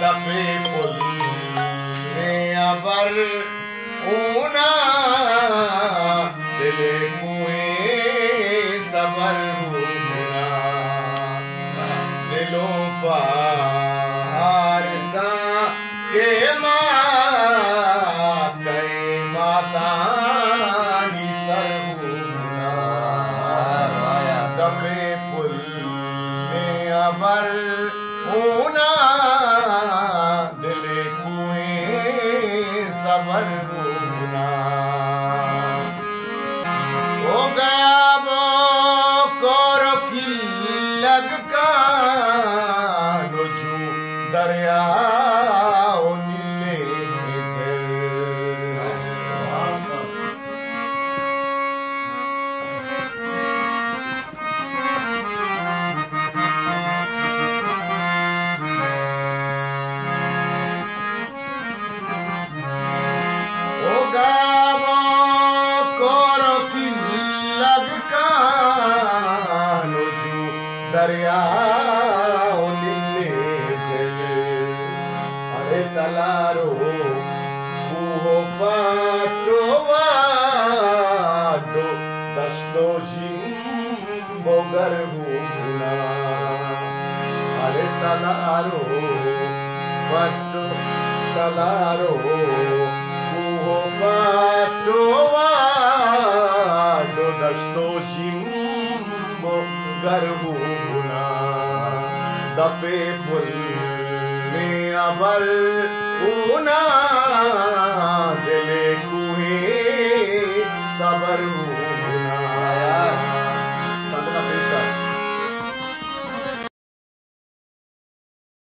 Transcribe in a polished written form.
दपे पुल में अबर ऊना दिले कुएं सबर हुना दिलों पार का के माता निसर हुना दपे पुल में अबर ऊना दिले कुएं सबर हुना हो गया वो कोरो की लग का रुझू दरिया दरिया अरे तलारो कुहो पाटो वाडो दस्तो जिम्बो गर्भुना अरे तलारो पाटो तलारो कुहो पाटो वाडो दस्तो जिम्बो गर्भुना दपे पुल में अबर ऊना दिले